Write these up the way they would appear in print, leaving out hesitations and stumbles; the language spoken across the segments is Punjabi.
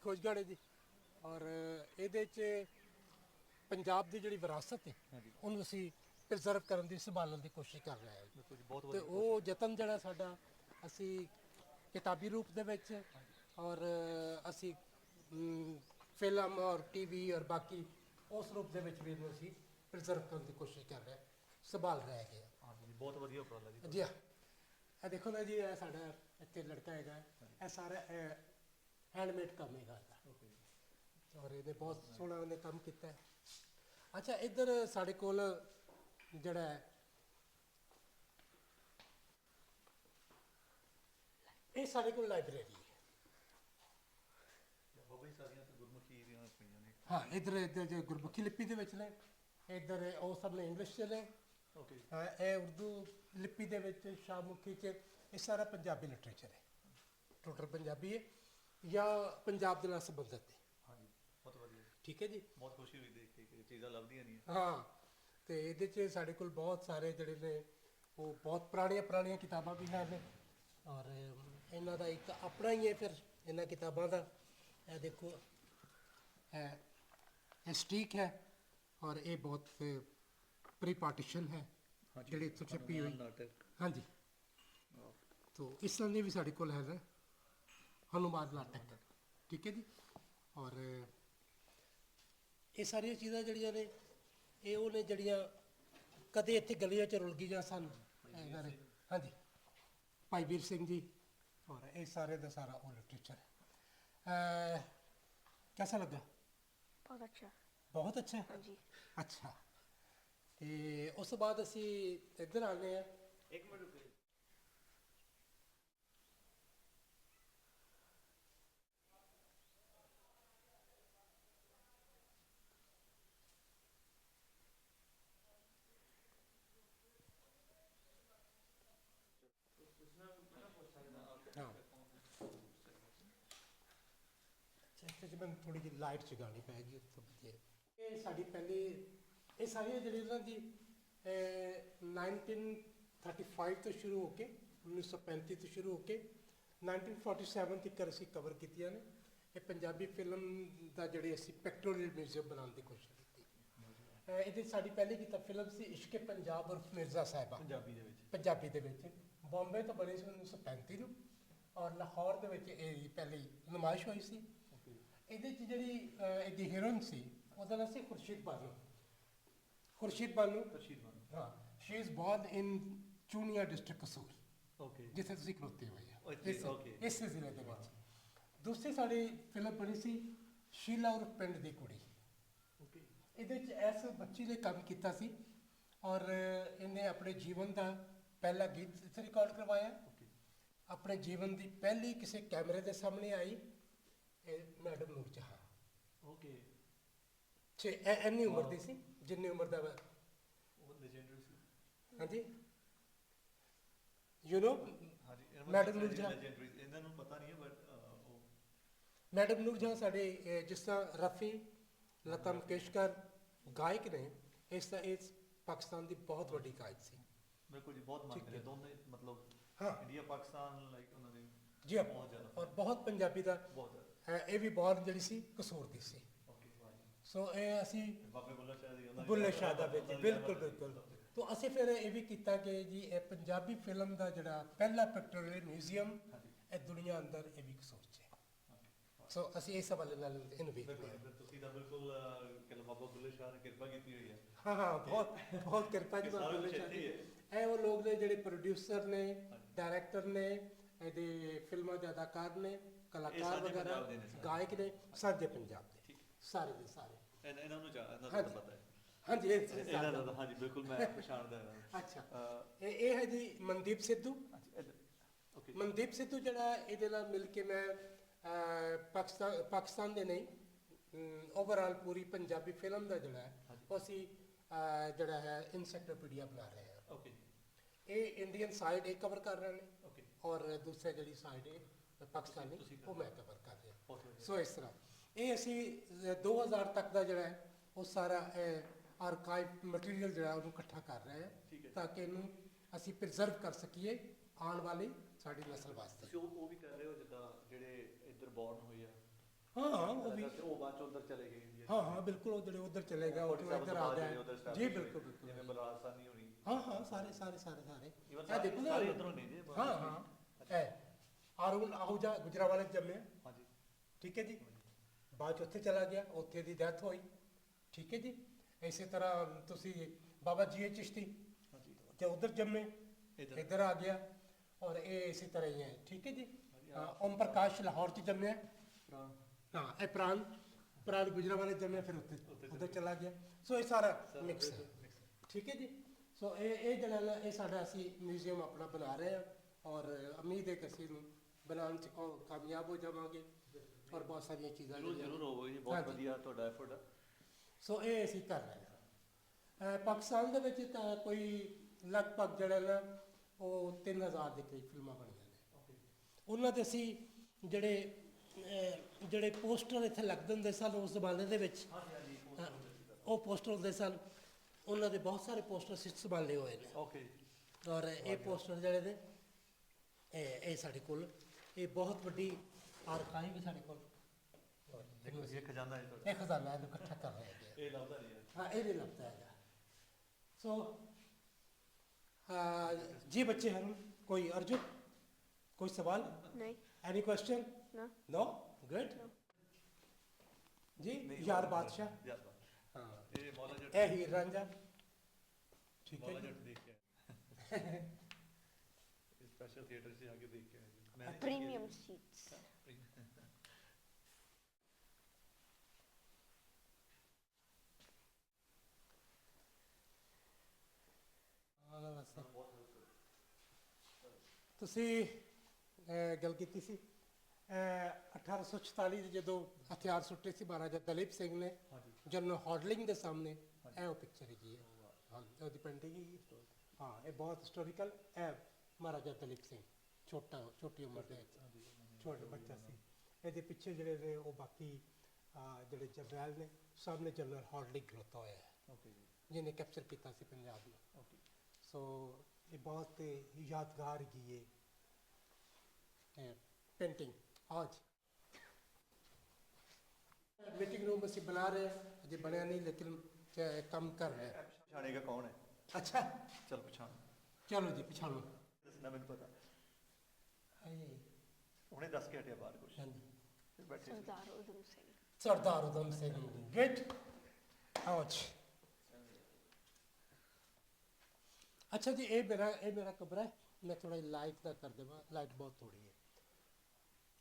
ਖੋਜਗੜ੍ਹ ਹੈ ਜੀ। ਔਰ ਇਹਦੇ 'ਚ ਪੰਜਾਬ ਦੀ ਜਿਹੜੀ ਵਿਰਾਸਤ ਹੈ ਹਾਂਜੀ ਉਹਨੂੰ ਅਸੀਂ ਪ੍ਰੀਜ਼ਰਵ ਕਰਨ ਦੀ ਸੰਭਾਲਣ ਦੀ ਕੋਸ਼ਿਸ਼ ਕਰ ਰਹੇ ਹਾਂ ਬਿਲਕੁਲ ਜੀ, ਬਹੁਤ ਤੇ ਵਧੀਆ ਉਹ ਯਤਨ ਜਿਹੜਾ ਸਾਡਾ ਅਸੀਂ ਕਿਤਾਬੀ ਰੂਪ ਦੇ ਵਿੱਚ ਔਰ ਅਸੀਂ ਫਿਲਮ ਔਰ ਟੀਵੀ ਔਰ ਬਾਕੀ ਉਸ ਰੂਪ ਦੇ ਵਿੱਚ ਵੀ ਇਹਨੂੰ ਅਸੀਂ ਪ੍ਰੀਜ਼ਰਵ ਕਰਨ ਦੀ ਕੋਸ਼ਿਸ਼ ਕਰ ਰਹੇ ਹਾਂ, ਸੰਭਾਲ ਰਹੇ ਹੈਗੇ ਹਾਂ। ਹਾਂਜੀ ਜੀ, ਬਹੁਤ ਵਧੀਆ ਉਪਰਾਲਾ ਜੀ ਜੀ ਹਾਂ, ਇਹ ਦੇਖੋ ਨਾ ਜੀ, ਇਹ ਸਾਡਾ ਇੱਥੇ ਲੜਕਾ ਹੈਗਾ, ਇਹ ਸਾਰਾ ਹੈਂਡਮੇਡ ਕੰਮ ਹੈਗਾ ਇਹਦਾ, ਓਕੇ ਔਰ ਇਹਨੇ ਬਹੁਤ ਸੋਹਣਾ ਉਹਨੇ ਕੰਮ ਕੀਤਾ ਹੈ। ਅੱਛਾ, ਇੱਧਰ ਸਾਡੇ ਕੋਲ ਜਿਹੜਾ ਹੈ ਇਹ ਸਾਡੇ ਕੋਲ ਲਾਇਬ੍ਰੇਰੀ ਹੈ। ਬਾਬਾ ਜੀ ਸਾਰੀਆਂ ਤਾਂ ਗੁਰਮੁਖੀ ਦੀਆਂ ਪਈਆਂ ਨੇ। ਹਾਂ, ਇੱਧਰ ਜੇ ਗੁਰਮੁਖੀ ਲਿਪੀ ਦੇ ਵਿੱਚ ਨੇ, ਇੱਧਰ ਉਹ ਸਭ ਨੇ ਇੰਗਲਿਸ਼ 'ਚ ਨੇ, ਓਕੇ ਹਾਂ ਇਹ ਉਰਦੂ ਲਿਪੀ ਦੇ ਵਿੱਚ, ਸ਼ਾਹਮੁਖੀ 'ਚ, ਇਹ ਸਾਰਾ ਪੰਜਾਬੀ ਲਿਟਰੇਚਰ ਹੈ, ਟੋਟਲ ਪੰਜਾਬੀ ਹੈ ਜਾਂ ਪੰਜਾਬ ਦੇ ਨਾਲ ਸੰਬੰਧਿਤ ਹੈ। ਹਾਂਜੀ, ਬਹੁਤ ਵਧੀਆ, ਠੀਕ ਹੈ ਜੀ। ਬਹੁਤ ਖੁਸ਼ੀ ਹੋਈ ਦੇਖ ਕੇ ਕਿ ਚੀਜ਼ਾਂ ਲੱਭਦੀਆਂ ਨਹੀਂ। ਹਾਂ, ਤੇ ਇਹਦੇ 'ਚ ਸਾਡੇ ਕੋਲ ਬਹੁਤ ਸਾਰੇ ਜਿਹੜੇ ਨੇ ਉਹ ਬਹੁਤ ਪੁਰਾਣੀਆਂ ਕਿਤਾਬਾਂ ਵੀ ਹਨ, ਔਰ ਇਹਨਾਂ ਦਾ ਇੱਕ ਆਪਣਾ ਹੀ ਹੈ ਫਿਰ ਇਹਨਾਂ ਕਿਤਾਬਾਂ ਦਾ। ਇਹ ਦੇਖੋ, ਇਹ ਸਟੀਕ ਹੈ ਔਰ ਇਹ ਬਹੁਤ ਪ੍ਰੀ ਪਾਰਟੀਸ਼ਨ ਹੈ ਜਿਹੜੀ ਇੱਥੋਂ ਛਪੀ ਹੋਈ। ਨਾਟਕ ਹਾਂਜੀ, ਤੋ ਇਸ ਤਰ੍ਹਾਂ ਦੀ ਵੀ ਸਾਡੇ ਕੋਲ ਹੈ ਨਾ ਹਨੂਮਾਨ ਨਾਟਕ, ਠੀਕ ਹੈ ਜੀ। ਔਰ ਇਹ ਸਾਰੀਆਂ ਚੀਜ਼ਾਂ ਜਿਹੜੀਆਂ ਨੇ ਇਹ ਉਹ ਨੇ ਜਿਹੜੀਆਂ ਕਦੇ ਇੱਥੇ ਗਲੀਆਂ 'ਚ ਰੁਲ ਗਈਆਂ ਸਨ ਇਹਨਾਂ ਨੇ। ਹਾਂਜੀ, ਭਾਈ ਵੀਰ ਸਿੰਘ ਜੀ, ਔਰ ਇਹ ਸਾਰੇ ਦਾ ਸਾਰਾ ਉਹ ਲਿਟਰੇਚਰ ਹੈ। कैसा लगा? बहुत अच्छा। बहुत अच्छा हाँ जी। अच्छा, ਤੇ ਉਸ ਤੋਂ ਬਾਅਦ ਅਸੀਂ ਇੱਧਰ ਆਉਂਦੇ ਹਾਂ। ਇੱਕ ਮਿੰਟ ਰੁਕੋ। ਹਾਂ, ਇੱਥੇ ਜੇ ਮੈਨੂੰ ਥੋੜੀ ਜਿਹੀ ਲਾਈਟ ਜਗਾਉਣੀ ਪੈਗੀ ਉੱਥੋਂ ਵਧੀਆ। ਇਹ ਸਾਡੀ ਪਹਿਲੀ, ਇਹ ਸਾਰੀਆਂ ਜਿਹੜੀਆਂ ਇਹਨਾਂ ਦੀ 1935 ਤੋਂ ਸ਼ੁਰੂ ਹੋ ਕੇ 1935 ਤੋਂ ਸ਼ੁਰੂ ਹੋ ਕੇ 1947 ਤੱਕ ਅਸੀਂ ਕਵਰ ਕੀਤੀਆਂ ਨੇ। ਇਹ ਪੰਜਾਬੀ ਫਿਲਮ ਦਾ ਜਿਹੜੇ ਅਸੀਂ ਪਿਕਟੋਰੀਅਲ ਮਿਊਜ਼ੀਅਮ ਬਣਾਉਣ ਦੀ ਕੋਸ਼ਿਸ਼ ਕੀਤੀ। ਇਹਦੀ ਸਾਡੀ ਪਹਿਲੀ ਕਿਤਾਬ ਫਿਲਮ ਸੀ ਇਸ਼ਕ ਪੰਜਾਬ ਔਰ ਮਿਰਜ਼ਾ ਸਾਹਿਬਾ, ਪੰਜਾਬੀ ਦੇ ਵਿੱਚ। ਬੰਬੇ ਤੋਂ ਬਣੀ ਸੀ 1935 ਨੂੰ, ਔਰ ਲਾਹੌਰ ਦੇ ਵਿੱਚ ਇਹ ਪਹਿਲੀ ਨੁਮਾਇਸ਼ ਹੋਈ ਸੀ। ਇਹਦੇ 'ਚ ਜਿਹੜੀ ਇਹਦੀ ਹੀਰੋਇਨ ਸੀ ਉਹਦਾ ਨਾਮ ਸੀ ਖੁਰਸ਼ੀਦ ਬਾਨੋ। ਹਾਂ, she is born in Chunian district Kasur, okay, ਜਿੱਥੇ ਤੁਸੀਂ ਖਲੋਤੇ ਹੋਏ ਆ ਓਕੇ। ਇਸ ਜ਼ਿਲ੍ਹੇ ਦੇ ਵਿੱਚ। ਦੂਸਰੀ ਸਾਡੀ ਫਿਲਮ ਬਣੀ ਸੀ ਸ਼ੀਲਾ ਔਰ ਪਿੰਡ ਦੀ ਕੁੜੀ। ਓਕੇ, ਇਹਦੇ 'ਚ ਇਸ ਬੱਚੀ ਨੇ ਕੰਮ ਕੀਤਾ ਸੀ, ਔਰ ਇਹਨੇ ਆਪਣੇ ਜੀਵਨ ਦਾ ਪਹਿਲਾ ਗੀਤ ਇੱਥੇ ਰਿਕਾਰਡ ਕਰਵਾਇਆ। ਆਪਣੇ ਜੀਵਨ ਦੀ ਪਹਿਲੀ ਕਿਸੇ ਕੈਮਰੇ ਦੇ ਸਾਹਮਣੇ ਆਈ ਇਹ ਮੈਡਮ ਨੂਰ ਜਹਾਂ। ਓਕੇ, ਇੰਨੀ ਉਮਰ ਦੀ ਸੀ ਜਿੰਨੀ ਉਮਰ ਦਾ ਉਹ ਲੈਜੈਂਡਰੀ ਸੀ। ਹਾਂਜੀ, ਯੂ ਨੋ ਹਾਂਜੀ, ਮੈਡਮ ਨੂਰ ਜਹਾਂ। ਲੈਜੈਂਡਰੀ ਇਹਨਾਂ ਨੂੰ ਪਤਾ ਨਹੀਂ ਹੈ ਬਟ ਉਹ ਮੈਡਮ ਨੂਰ ਜਹਾਂ ਸਾਡੇ ਜਿਸ ਤਰ੍ਹਾਂ ਰਫੀ, ਲਤਾ ਮੰਗੇਸ਼ਕਰ ਗਾਇਕ ਨੇ, ਇਸ ਤਰ੍ਹਾਂ ਇਹ ਪਾਕਿਸਤਾਨ ਦੀ ਬਹੁਤ ਵੱਡੀ ਗਾਇਕ ਸੀ। ਬਿਲਕੁਲ ਜੀ, ਬਹੁਤ ਮੰਨਦੇ ਨੇ ਦੋਨੇ, ਮਤਲਬ ਹਾਂ, ਇੰਡੀਆ ਪਾਕਿਸਤਾਨ ਲਾਈਕ ਉਹਨਾਂ ਦੇ ਜੀ ਹਾਂ, ਬਹੁਤ ਜ਼ਿਆਦਾ, ਔਰ ਬਹੁਤ ਪੰਜਾਬੀ ਦਾ ਬਹੁਤ ਜ਼ਿਆਦਾ। ਇਹ ਵੀ ਬਹੁਤ ਜਿਹੜੀ ਸੀ ਕਸੂਰ ਦੀ ਸੀ। ਓਕੇ, ਸੋ ਇਹ ਅਸੀਂ ਬਾਬੇ ਬੁੱਲੇ ਸ਼ਾਹ ਦੀ ਉਹਨਾਂ ਦੀ ਬੁੱਲੇ ਸ਼ਾਹ ਦਾ ਵਿੱਚ ਬਿਲਕੁਲ। ਤੋ ਅਸੀਂ ਫਿਰ ਇਹ ਵੀ ਕੀਤਾ ਕਿ ਜੀ ਇਹ ਪੰਜਾਬੀ ਫਿਲਮ ਦਾ ਜਿਹੜਾ ਪਹਿਲਾ ਪਿਕਟੋਰੀਅਲ ਮਿਊਜ਼ੀਅਮ ਇਹ ਦੁਨੀਆ ਅੰਦਰ ਇਹ ਵੀ ਕਸੂਰ 'ਚ ਹੈ। ਸੋ ਅਸੀਂ ਇਸ ਹਵਾਲੇ ਨਾਲ ਇਹਨੂੰ ਵੇਖਦੇ ਹਾਂ। ਤੁਸੀਂ ਤਾਂ ਬਿਲਕੁਲ ਕਿ ਬਾਬਾ ਬੁੱਲੇ ਸ਼ਾਹ ਨੇ ਕਿਰਪਾ ਕੀਤੀ ਹੋਈ ਹੈ। ਹਾਂ, ਬਹੁਤ ਕਿਰਪਾ ਜੀ ਬਾਬਾ ਬੁੱਲੇ ਸ਼ਾਹ ਦੀ। ਇਹ ਉਹ ਲੋਕ ਨੇ ਜਿਹੜੇ ਪ੍ਰੋਡਿਊਸਰ ਨੇ, ਡਾਇਰੈਕਟਰ ਨੇ, ਇਹਦੇ ਫਿਲਮਾਂ ਦੇ ਅਦਾਕਾਰ ਨੇ, ਕਲਾਕਾਰ ਵਗੈਰਾ, ਗਾਇਕ ਨੇ, ਸਾਂਝੇ ਪੰਜਾਬ ਦੇ ਸਾਰੇ ਦੇ ਸਾਰੇ। ਇਹਨਾਂ ਨੂੰ ਪਤਾ ਹੈ। ਹਾਂਜੀ, ਇਹਨਾਂ ਦਾ ਹਾਂਜੀ ਬਿਲਕੁਲ ਮੈਂ ਪਛਾਣਦਾ ਹਾਂ। ਅੱਛਾ, ਇਹ ਹੈ ਜੀ ਮਨਦੀਪ ਸਿੱਧੂ। ਓਕੇ, ਮਨਦੀਪ ਸਿੱਧੂ ਜਿਹੜਾ ਇਹਦੇ ਨਾਲ ਮਿਲ ਕੇ ਮੈਂ ਪਾਕਿਸਤਾਨ ਦੇ ਨਹੀਂ ਓਵਰਆਲ ਪੂਰੀ ਪੰਜਾਬੀ ਫਿਲਮ ਦਾ ਜਿਹੜਾ ਹੈ ਉਹ ਅਸੀਂ ਜਿਹੜਾ ਹੈ ਇਨਸਾਈਕਲੋਪੀਡੀਆ ਬਣਾ ਰਹੇ ਹਾਂ। ਓਕੇ, ਇਹ ਇੰਡੀਅਨ ਸਾਈਡ ਇਹ ਕਵਰ ਕਰ ਰਹੇ ਨੇ, ਓਕੇ, ਔਰ ਦੂਸਰੀ ਜਿਹੜੀ ਸਾਈਡ ਹੈ ਪਾਕਿਸਤਾਨੀ ਉਹ ਮੈਂ ਕਵਰ ਕਰ ਰਿਹਾ। ਵਧੀਆ। ਸੋ ਇਸ ਤਰ੍ਹਾਂ ਇਹ ਅਸੀਂ 2000 ਤੱਕ ਦਾ ਜਿਹੜਾ ਹੈ ਉਹ ਸਾਰਾ ਆਰਕਾਈਵ ਮਟੀਰੀਅਲ ਜਿਹੜਾ ਉਹਨੂੰ ਇਕੱਠਾ ਕਰ ਰਹੇ ਹਾਂ ਤਾਂ ਕਿ ਇਹਨੂੰ ਅਸੀਂ ਪ੍ਰੀਜ਼ਰਵ ਕਰ ਸਕੀਏ ਆਉਣ ਵਾਲੀ ਸਾਡੀ ਨਸਲ ਵਾਸਤੇ। ਤੁਸੀਂ ਉਹ ਵੀ ਕਰ ਰਹੇ ਹੋ ਜਿੱਦਾਂ ਜਿਹੜੇ ਇੱਧਰ ਬੌਰਨ ਹੋਏ ਆ। ਹਾਂ, ਵੀ ਉਹ ਬਾਅਦ ਚ ਉਧਰ ਚਲੇ ਗਏ ਇੰਡੀਆ ਹਾਂ ਹਾਂ ਬਿਲਕੁਲ ਉਹ ਜਿਹੜੇ ਉਧਰ ਚਲੇ ਗਏ ਉੱਥੋਂ ਇੱਧਰ ਆ ਗਏ ਜੀ ਬਿਲਕੁਲ ਬਿਲਕੁਲ ਜਿਵੇਂ ਬਲਰਾਜਸਥਾਨੀ ਹੋਣੀ ਹਾਂ ਹਾਂ ਸਾਰੇ ਸਾਰੇ ਸਾਰੇ ਸਾਰੇ Even ਇਹ ਦੇਖੋ ਨਾ ਸਾਰੇ ਇੱਧਰੋਂ ਨੇ ਜੀ ਹਾਂ ਹਾਂ ਇਹ ਆਰੂਨ ਆਹੂਜਾ ਗੁਜਰਾਵਾਲੇ ਚ ਜੰਮਿਆ ਹਾਂਜੀ ਠੀਕ ਹੈ ਜੀ ਬਾਅਦ 'ਚ ਉੱਥੇ ਚਲਾ ਗਿਆ ਉੱਥੇ ਦੀ ਡੈਥ ਹੋਈ ਠੀਕ ਹੈ ਜੀ ਇਸੇ ਤਰ੍ਹਾਂ ਤੁਸੀਂ ਬਾਬਾ ਜੀ ਚਿਸ਼ਤੀ ਹਾਂਜੀ ਤੇ ਉਧਰ ਜੰਮੇ ਇੱਧਰ ਇੱਧਰ ਆ ਗਿਆ ਔਰ ਇਹ ਇਸੇ ਤਰ੍ਹਾਂ ਹੀ ਹੈ ਠੀਕ ਹੈ ਜੀ ਹਾਂ ਓਮ ਪ੍ਰਕਾਸ਼ ਲਾਹੌਰ 'ਚ ਜੰਮਿਆ ਪ੍ਰਾਣ ਹਾਂ ਇਹ ਪ੍ਰਾਣ ਗੁਜਰਾਵਾਲੇ ਜੰਮਿਆ ਫਿਰ ਉੱਥੇ ਉਧਰ ਚਲਾ ਗਿਆ ਸੋ ਇਹ ਸਾਰਾ ਮਿਕਸ ਹੈ ਠੀਕ ਹੈ ਜੀ ਸੋ ਇਹ ਜਿਹੜਾ ਨਾ ਇਹ ਸਾਡਾ ਅਸੀਂ ਮਿਊਜ਼ੀਅਮ ਆਪਣਾ ਬਣਾ ਰਹੇ ਹਾਂ ਔਰ ਉਮੀਦ ਹੈ ਕਿ ਅਸੀਂ ਇਹਨੂੰ ਬਣਾਉਣ 'ਚ ਕਾਮਯਾਬ ਹੋ ਜਾਵਾਂਗੇ ਔਰ ਬਹੁਤ ਸਾਰੀਆਂ ਚੀਜ਼ਾਂ ਜ਼ਰੂਰ ਜਿਹੜੀਆਂ- ਜ਼ਰੂਰ ਹੋਵੋ ਜੀ ਬਹੁਤ ਹਾਂਜੀ। ਵਧੀਆ ਤੁਹਾਡਾ ਐਫਰਟ ਹੈ ਸੋ ਇਹ ਅਸੀਂ ਕਰ ਰਹੇ ਹਾਂ ਪਾਕਿਸਤਾਨ ਦੇ ਵਿੱਚ ਤਾਂ ਕੋਈ ਲਗਭਗ ਜਿਹੜਾ ਨਾ ਉਹ 3000 ਦੇ ਕਰੀਬ ਫਿਲਮਾਂ ਬਣੀਆਂ ਨੇ ਉਹਨਾਂ ਦੇ ਅਸੀਂ ਜਿਹੜੇ ਪੋਸਟਰ ਇੱਥੇ ਲੱਗਦੇ ਹੁੰਦੇ ਸਨ ਉਸ ਜ਼ਮਾਨੇ ਦੇ ਵਿੱਚ ਹਾਂਜੀ ਹਾਂਜੀ ਉਹ ਪੋਸਟਰ ਹੁੰਦੇ ਸਨ ਉਹਨਾਂ ਦੇ ਬਹੁਤ ਸਾਰੇ ਪੋਸਟਰ ਅਸੀਂ ਸੰਭਾਲੇ ਹੋਏ ਨੇ ਓਕੇ ਔਰ ਇਹ ਪੋਸਟਰ ਜਿਹੜੇ ਨੇ ਇਹ ਸਾਡੇ ਕੋਲ ਇਹ ਬਹੁਤ ਵੱਡੀ ਆਰਕਾਈਵ ਹੈ ਸਾਡੇ ਕੋਲ ਦੇਖੋ ਇਹ ਖਜ਼ਾਨਾ ਹੈ ਤੁਹਾਡਾ ਇਹ ਖਜ਼ਾਨਾ ਇਹਨੂੰ ਇਕੱਠਾ ਕਰ ਰਹੇ ਹੈਗੇ ਇਹ ਲੱਭਦਾ ਨਹੀਂ ਹੈ हाँ ये नहीं लगता है सो जी बच्चे हैं कोई अर्जुन कोई सवाल नहीं एनी क्वेश्चन ना नो गुड जी नहीं, यार बहुत- बादशाह यार बादशाह हाँ ਇਹ ਮੌਲਾ ਜੱਟ ए हीर रांझा ठीक है ਮੌਲਾ जी। ਜੱਟ ਦੇਖ ਕੇ ਆਏ ਸਪੈਸ਼ਲ ਥੀਏਟਰ से आके देख के आए जी। मैंने प्रीमियम सीट्स हाँ, नमस्ते। ਤੁਸੀਂ ਗੱਲ ਕੀਤੀ ਸੀ 1844 ਦੇ ਜਦੋਂ ਹਥਿਆਰ ਸੁੱਟੇ ਸੀ ਮਹਾਰਾਜਾ ਦਲੀਪ ਸਿੰਘ ਨੇ ਹਾਂਜੀ ਜਨਰਲ ਹੌਡਲਿੰਗ ਦੇ ਸਾਹਮਣੇ ਹਾਂਜੀ। ਇਹ ਉਹ ਪਿਕਚਰ ਹੈਗੀ ਹੈ ਹਾਂ ਉਹਦੀ ਪੇਂਟਿੰਗ ਹੀ ਹਾਂ ਇਹ ਬਹੁਤ ਹਿਸਟੋਰੀਕਲ ਇਹ ਮਹਾਰਾਜਾ ਦਲੀਪ ਸਿੰਘ ਛੋਟੀ ਉਮਰ ਦੇ ਵਿੱਚ ਹਾਂਜੀ ਛੋਟਾ ਬੱਚਾ ਸੀ ਇਹਦੇ ਪਿੱਛੇ ਜਿਹੜੇ ਨੇ ਉਹ ਬਾਕੀ ਜਿਹੜੇ ਜਰਨੈਲ ਨੇ ਸਾਹਮਣੇ ਜਨਰਲ ਹੌਡਲਿੰਗ ਖਲੋਤਾ ਹੋਇਆ ਹੈ ਓਕੇ ਜੀ ਜਿਹਨੇ ਕੈਪਚਰ ਕੀਤਾ ਸੀ ਪੰਜਾਬ ਨੂੰ ਓਕੇ ਸੋ ਇਹ ਬਹੁਤ ਯਾਦਗਾਰ ਹੈਗੀ ਹੈ पेंटिंग आज मीटिंग रूम ਅਸੀਂ ਬਣਾ ਰਹੇ ਹਾਂ ਅਜੇ ਬਣਿਆ ਨਹੀਂ ਲੇਕਿਨ ਕੰਮ ਕਰ ਰਹੇ ਹਾਂ ਪਛਾਣੇਗਾ ਕੌਣ ਹੈ ਅੱਛਾ ਚਲ ਪਛਾਣ ਚਲੋ ਜੀ ਪਛਾਣੋ ਦੱਸਣਾ ਮੈਨੂੰ ਪਤਾ ਹਾਏ ਉਹਨੇ ਦੱਸ ਕੇ ਹਟਿਆ ਬਾਹਰ ਕੁਛ ਹਾਂਜੀ ਫਿਰ ਬੈਠੇ ਸੀ सरदार उधम सिंह ਸਰਦਾਰ ਉਦਮ ਸਿੰਘ ਗੁੱਡ ਆਉਚ ਅੱਛਾ ਜੀ ਇਹ ਮੇਰਾ ਕਮਰਾ ਹੈ ਮੈਂ ਥੋੜਾ ਲਾਈਟ ਦਾ ਕਰ ਦੇਵਾਂ ਲਾਈਟ ਬਹੁਤ ਥੋੜੀ ਹੈ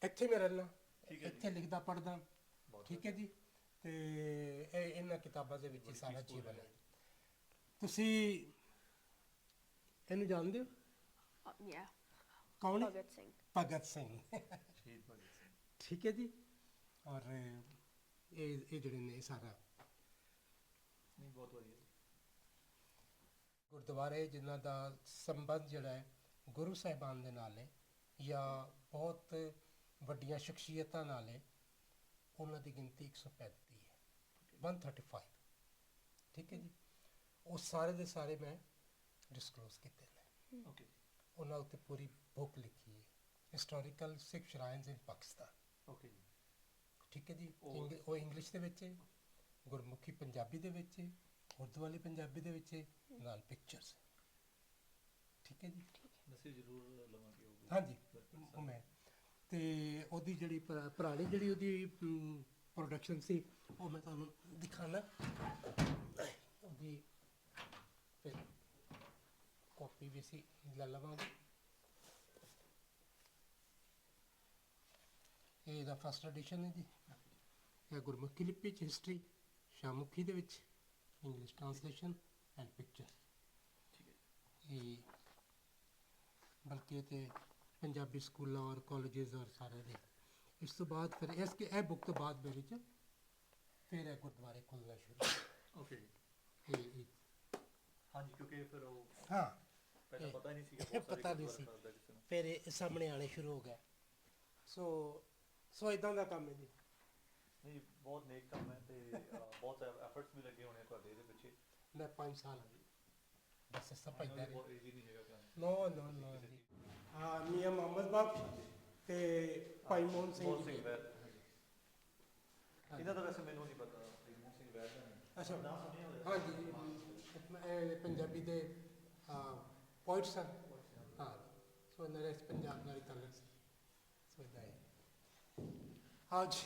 ਇੱਥੇ ਮੈਂ ਰਹਿਣਾ ਠੀਕ ਹੈ ਜੀ। ਇੱਥੇ ਲਿਖਦਾ ਪੜਦਾ ਬਹੁਤ ਠੀਕ ਹੈ ਜੀ ਤੇ ਇਹ ਇਹਨਾਂ ਕਿਤਾਬਾਂ ਦੇ ਵਿੱਚ ਹੀ ਬੜੀ ਸਾਰਾ peaceful ਜੀਵਨ ਹੈ। ਹੈ ਤੁਸੀਂ ਇਹਨੂੰ ਜਾਣਦੇ ਹੋ yeah ਕੌਣ ਹੈ भगत सिंह ਭਗਤ ਸਿੰਘ ਸ਼ਹੀਦ ਭਗਤ ਸਿੰਘ ਠੀਕ ਹੈ ਜੀ ਔਰ ਇਹ ਜਿਹੜੇ ਨੇ ਇਹ ਸਾਰਾ ਨਹੀਂ ਬਹੁਤ ਵਧੀਆ ਗੁਰਦੁਆਰੇ ਜਿਨ੍ਹਾਂ ਦਾ ਸੰਬੰਧ ਜਿਹੜਾ ਹੈ ਗੁਰੂ ਸਾਹਿਬਾਨ ਦੇ ਨਾਲ ਹੈ ਜਾਂ ਬਹੁਤ ਵੱਡੀਆਂ ਸ਼ਖਸੀਅਤਾਂ ਨਾਲ ਹੈ ਉਹਨਾਂ ਦੀ ਗਿਣਤੀ 135 ਹੈ 135 ਠੀਕ ਹੈ ਜੀ ਉਹ ਸਾਰੇ ਦੇ ਸਾਰੇ ਮੈਂ ਡਿਸਕਲੋਜ਼ ਕੀਤੇ ਨੇ ਓਕੇ ਉਹਨਾਂ ਉੱਤੇ ਪੂਰੀ ਬੁੱਕ ਲਿਖੀ ਹੈ ਹਿਸਟੋਰੀਕਲ ਸਿੱਖ ਸ਼ਰਾਈਨਸ ਇਨ ਪਾਕਿਸਤਾਨ ਓਕੇ ਜੀ ਠੀਕ ਹੈ ਜੀ ਉਹ- ਉਹ ਇੰਗਲਿਸ਼ ਦੇ ਵਿੱਚ ਹੈ ਗੁਰਮੁਖੀ ਪੰਜਾਬੀ ਦੇ ਵਿੱਚ ਹੈ ਉਰਦੂ ਵਾਲੀ ਪੰਜਾਬੀ ਦੇ ਵਿੱਚ ਹੈ ਨਾਲ ਪਿਕਚਰਸ ਠੀਕ ਹੈ ਜੀ ਅਸੀਂ ਜ਼ਰੂਰ ਲਵਾਂਗੇ ਉਹ ਵੀ। ਹਾਂਜੀ ਬਿਲਕੁਲ ਉਹ ਮੈਂ ਤੇ ਉਹਦੀ ਜਿਹੜੀ ਪੁਰਾਣੀ ਜਿਹੜੀ ਉਹਦੀ ਪ੍ਰੋਡਕਸ਼ਨ ਸੀ ਉਹ ਮੈਂ ਤੁਹਾਨੂੰ ਦਿਖਾਣਾ ਉਹਦੀ ਫਿਰ ਕਾਪੀ ਵੀ ਸੀ ਲੈ ਲਵਾਂਗੇ ਇਹ ਦਾ ਫਸਟ ਐਡੀਸ਼ਨ ਹੈ ਜੀ ਇਹ ਗੁਰਮੁਖੀ ਲਿਪੀ ਚ ਹਿਸਟਰੀ ਸ਼ਾਮੁਖੀ ਦੇ ਵਿੱਚ ਇੰਗਲਿਸ਼ ਟ੍ਰਾਂਸਲੇਸ਼ਨ ਐਂਡ ਪਿਕਚਰ ਠੀਕ ਹੈ ਇਹ ਬਲਕਿ ਤੇ ਪੰਜਾਬੀ ਸਕੂਲਾਂ ਔਰ ਕਾਲਜਸ ਔਰ ਸਾਰੇ ਦੇ ਇਸ ਤੋਂ ਬਾਅਦ ਫਿਰ ਇਹ ਬੁੱਕ ਤੋਂ ਬਾਅਦ ਮੇਰੇ ਚ ਫਿਰ ਇਹ ਗੁਰਦੁਆਰੇ ਖੁੱਲ੍ਹਣਾ ਸ਼ੁਰੂ ਓਕੇ ਇਹ ਹਾਂਜੀ ਕਿਉਂਕਿ ਫਿਰ ਉਹ ਹਾਂ ਪਹਿਲਾਂ ਇਹ- ਪਤਾ ਹੀ ਨਹੀਂ ਸੀਗਾ ਇਹ ਬਹੁਤ ਸਾਰੇ ਪਤਾ ਨਹੀਂ ਗੁਰਦੁਆਰਾ ਸੀ। ਸਾਹਿਬ ਦਾ ਕਿਸੇ ਨੂੰ ਫਿਰ ਇਹ ਸਾਹਮਣੇ ਆਣੇ ਸ਼ੁਰੂ ਹੋ ਗਏ ਸੋ ਇਦਾਂ ਦਾ ਕੰਮ ਹੈ ਜੀ ਨਹੀਂ ਬਹੁਤ ਨੇਕ ਕੰਮ ਹੈ ਤੇ ਬਹੁਤ ਐਫਰਟਸ ਵੀ ਲੱਗੇ ਹੋਣੇ ਤੁਹਾਡੇ ਇਹਦੇ ਪਿੱਛੇ ਮੈਂ 5 ਸਾਲ ਬਸ ਇਸ ਤਰ੍ਹਾਂ ਭਜਦਾ ਰਿਹਾ ਬਹੁਤ ਈਜ਼ੀ ਨਹੀਂ ਹੈਗਾ ਕੰਮ ਨੋ ਜੀ ਮੀਆਂ ਮੁਹੰਮਦ ਬਾਬ ਤੇ ਭਾਈ ਮੋਹਨ ਸਿੰਘ ਬਹੁਤ ਜੀ ਸਿੰਘ ਦੇ। ਵੈਲ ਹਾਂਜੀ ਇਹਨਾਂ ਦਾ ਵੈਸੇ ਮੈਨੂੰ ਨਹੀਂ ਪਤਾ ਜਗਮੋਹਨ ਸਿੰਘ ਵੈਦ ਦਾ ਨਹੀਂ ਅੱਛਾ ਨਾਮ ਸੁਣਿਆ ਹੋਇਆ ਹਾਂਜੀ ਇਹ ਪੰਜਾਬੀ ਦੇ ਪੋਇਟ ਸਨ ਹਾਂ ਸੋ ਇਹਨਾਂ ਦਾ ਇਸ ਪੰਜਾਬ ਨਾਲ ਹੀ ਤਾਲੁਕ ਸੀ ਸੋ ਇਦਾਂ ਹੈ ਅੱਜ